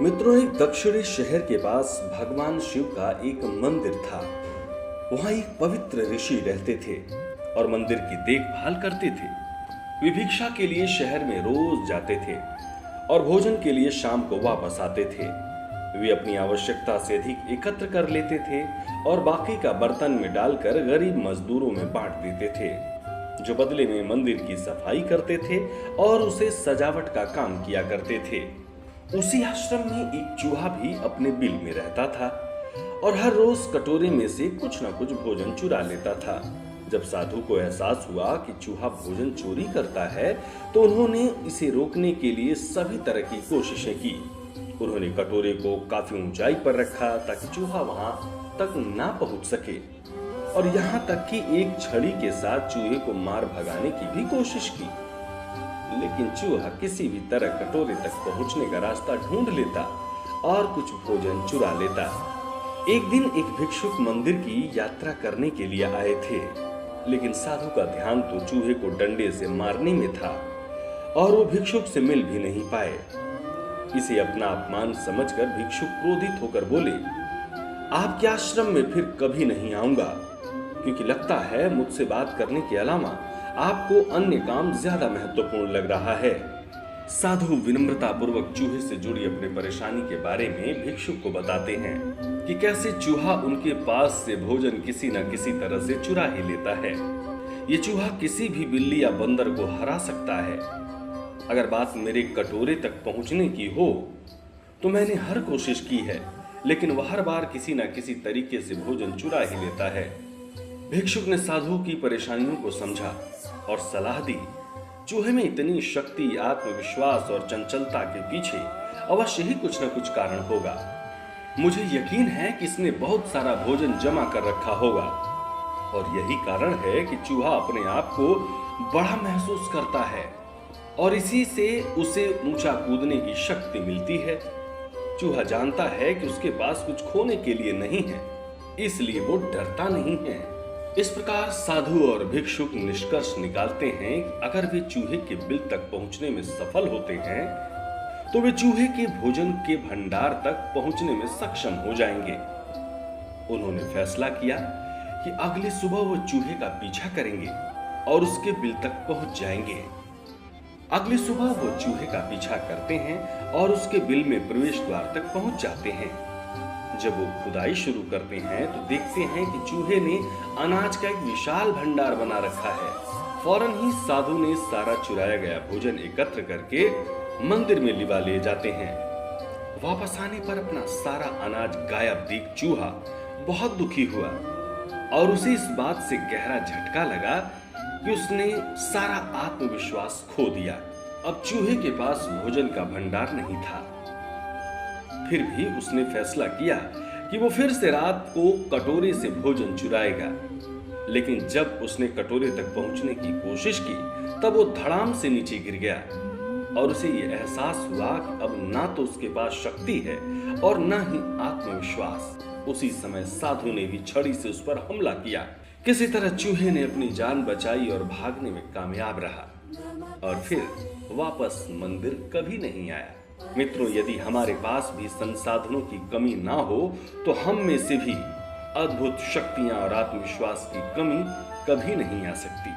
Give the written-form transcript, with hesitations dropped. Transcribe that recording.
मित्रों, एक दक्षिणी शहर के पास भगवान शिव का एक मंदिर था। वहां एक पवित्र ऋषि रहते थे और मंदिर की देखभाल करते थे। वे भिक्षा के लिए शहर में रोज जाते थे और भोजन के लिए शाम को वापस आते थे। वे अपनी आवश्यकता से अधिक एकत्र कर लेते थे और बाकी का बर्तन में डालकर गरीब मजदूरों में बांट देते थे, जो बदले में मंदिर की सफाई करते थे और उसे सजावट का काम किया करते थे। उसी आश्रम में एक चूहा भी अपने बिल में रहता था और हर रोज कटोरे में से कुछ न कुछ भोजन चुरा लेता था। जब साधु को एहसास हुआ कि चूहा भोजन चोरी करता है, तो उन्होंने इसे रोकने के लिए सभी तरह की कोशिशें की। उन्होंने कटोरे को काफी ऊंचाई पर रखा ताकि चूहा वहां तक ना पहुंच सके, और यहाँ तक कि एक छड़ी के साथ चूहे को मार भगाने की भी कोशिश की। लेकिन चूहा किसी भी तरह कटोरे तक पहुंचने का रास्ता ढूंढ लेता और कुछ भोजन चुरा लेता। एक दिन एक भिक्षुक मंदिर की यात्रा करने के लिए आए थे, लेकिन साधु का ध्यान तो चूहे को डंडे से मारने में था और वो भिक्षुक से मिल भी नहीं पाए। इसे अपना अपमान समझकर भिक्षुक क्रोधित होकर बोले, आपके आश्रम में फिर कभी नहीं आऊंगा, क्योंकि लगता है मुझसे बात करने के अलावा आपको अन्य काम ज्यादा महत्वपूर्ण लग रहा है। साधु विनम्रता पूर्वक चूहे से जुड़ी अपनी परेशानी के बारे में भिक्षुक को बताते हैं कि कैसे चूहा उनके पास से भोजन किसी न किसी तरह से चुरा ही लेता है। ये चूहा किसी भी बिल्ली या बंदर को हरा सकता है। अगर बात मेरे कटोरे तक पहुंचने की हो तो मैंने हर कोशिश की है, लेकिन वह हर बार किसी न किसी तरीके से भोजन चुरा ही लेता है। भिक्षुक ने साधु की परेशानियों को समझा और सलाह दी, चूहे में इतनी शक्ति, आत्मविश्वास और चंचलता के पीछे अवश्य ही कुछ न कुछ कारण होगा। मुझे यकीन है कि इसने बहुत सारा भोजन जमा कर रखा होगा और यही कारण है कि चूहा अपने आप को बड़ा महसूस करता है और इसी से उसे ऊंचा कूदने की शक्ति मिलती है। चूहा जानता है कि उसके पास कुछ खोने के लिए नहीं है, इसलिए वो डरता नहीं है। इस प्रकार साधु और भिक्षुक निष्कर्ष निकालते हैं कि अगर वे चूहे के बिल तक पहुंचने में सफल होते हैं तो वे चूहे के भोजन के भंडार तक पहुंचने में सक्षम हो जाएंगे। उन्होंने फैसला किया कि अगली सुबह वो चूहे का पीछा करेंगे और उसके बिल तक पहुंच जाएंगे। अगली सुबह वो चूहे का पीछा करते हैं और उसके बिल में प्रवेश द्वार तक पहुंच जाते हैं। जब वो खुदाई शुरू करते हैं तो देखते हैं कि चूहे ने अनाज का एक विशाल भंडार बना रखा है। फौरन ही साधु ने सारा चुराया गया भोजन एकत्र करके मंदिर में लिवा ले जाते हैं। वापस आने पर अपना सारा अनाज गायब देख चूहा बहुत दुखी हुआ और उसे इस बात से गहरा झटका लगा कि उसने सारा आत्मविश्वास खो दिया। अब चूहे के पास भोजन का भंडार नहीं था। फिर भी उसने फैसला किया कि वो फिर से रात को कटोरे से भोजन चुराएगा। लेकिन जब उसने कटोरे तक पहुंचने की कोशिश की तब वो धड़ाम से नीचे गिर गया और उसे ये एहसास हुआ कि अब ना तो उसके पास शक्ति है और ना ही आत्मविश्वास। उसी समय साधु ने भी छड़ी से उस पर हमला किया। किसी तरह चूहे ने अपनी जान बचाई और भागने में कामयाब रहा और फिर वापस मंदिर कभी नहीं आया। मित्रों, यदि हमारे पास भी संसाधनों की कमी ना हो तो हम में से भी अद्भुत शक्तियां और आत्मविश्वास की कमी कभी नहीं आ सकती।